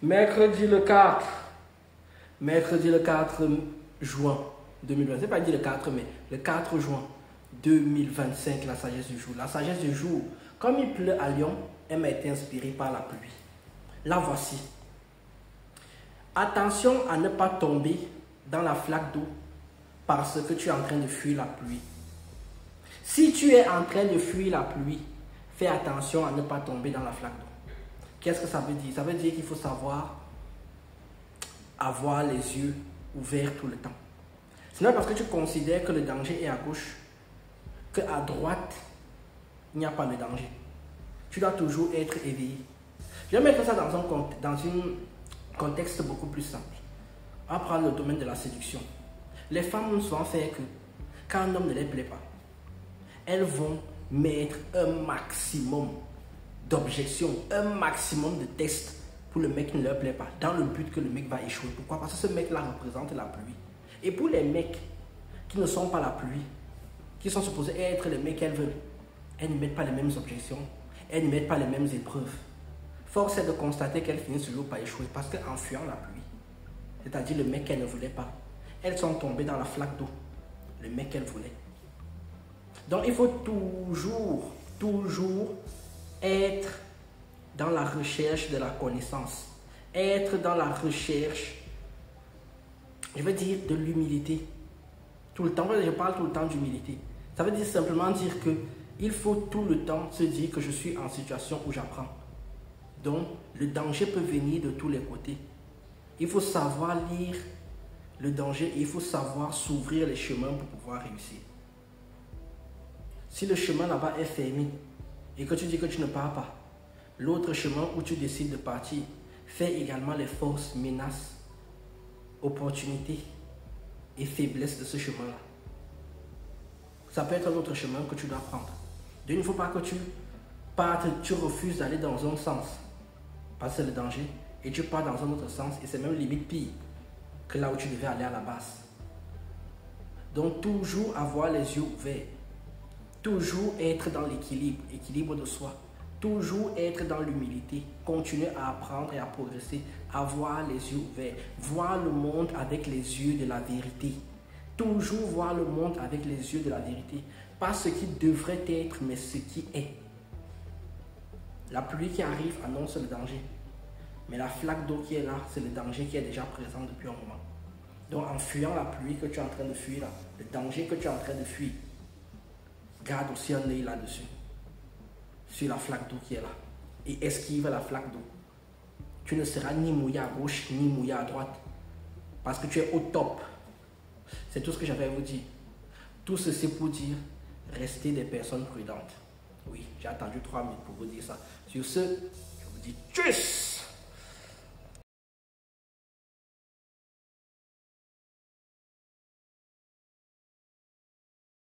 Mercredi le 4 juin 2020, c'est pas dit le 4 mais le 4 juin 2025, la sagesse du jour. La sagesse du jour, comme il pleut à Lyon, elle m'a été inspirée par la pluie. La voici. Attention à ne pas tomber dans la flaque d'eau parce que tu es en train de fuir la pluie. Si tu es en train de fuir la pluie, fais attention à ne pas tomber dans la flaque d'eau. Qu'est-ce que ça veut dire? Ça veut dire qu'il faut savoir avoir les yeux ouverts tout le temps. Ce n'est pas parce que tu considères que le danger est à gauche qu'à droite, il n'y a pas de danger. Tu dois toujours être éveillé. Je vais mettre ça dans un contexte beaucoup plus simple. On va prendre le domaine de la séduction. Les femmes ont souvent fait que quand un homme ne les plaît pas, elles vont mettre un maximum d'objections, un maximum de tests pour le mec qui ne leur plaît pas, dans le but que le mec va échouer. Pourquoi? Parce que ce mec-là représente la pluie. Et pour les mecs qui ne sont pas la pluie, qui sont supposés être les mecs qu'elles veulent, elles ne mettent pas les mêmes objections, elles ne mettent pas les mêmes épreuves. Force est de constater qu'elles finissent toujours par échouer parce qu'en fuyant la pluie, c'est-à-dire le mec qu'elles ne voulaient pas, elles sont tombées dans la flaque d'eau, le mec qu'elles voulaient. Donc il faut toujours être dans la recherche de la connaissance, être dans la recherche, je veux dire, de l'humilité. Tout le temps, je parle tout le temps d'humilité. Ça veut dire simplement dire que il faut tout le temps se dire que je suis en situation où j'apprends. Donc, le danger peut venir de tous les côtés. Il faut savoir lire le danger et il faut savoir s'ouvrir les chemins pour pouvoir réussir. Si le chemin là-bas est fermé et que tu dis que tu ne pars pas, l'autre chemin où tu décides de partir fait également les forces, menaces, opportunités et faiblesses de ce chemin-là. Ça peut être un autre chemin que tu dois prendre. Donc, il ne faut pas que tu partes, tu refuses d'aller dans un sens, parce que c'est le danger, et tu pars dans un autre sens, et c'est même limite pire que là où tu devais aller à la base. Donc, toujours avoir les yeux ouverts, toujours être dans l'équilibre de soi, toujours être dans l'humilité, continuer à apprendre et à progresser, avoir les yeux ouverts, voir le monde avec les yeux de la vérité. Toujours voir le monde avec les yeux de la vérité. Pas ce qui devrait être, mais ce qui est. La pluie qui arrive annonce le danger. Mais la flaque d'eau qui est là, c'est le danger qui est déjà présent depuis un moment. Donc en fuyant la pluie que tu es en train de fuir là, le danger que tu es en train de fuir, garde aussi un œil là-dessus. Sur la flaque d'eau qui est là. Et esquive la flaque d'eau. Tu ne seras ni mouillé à gauche, ni mouillé à droite. Parce que tu es au top. C'est tout ce que j'avais à vous dire. Tout ceci pour dire, restez des personnes prudentes. Oui, j'ai attendu 3 minutes pour vous dire ça. Sur ce, je vous dis tchuss!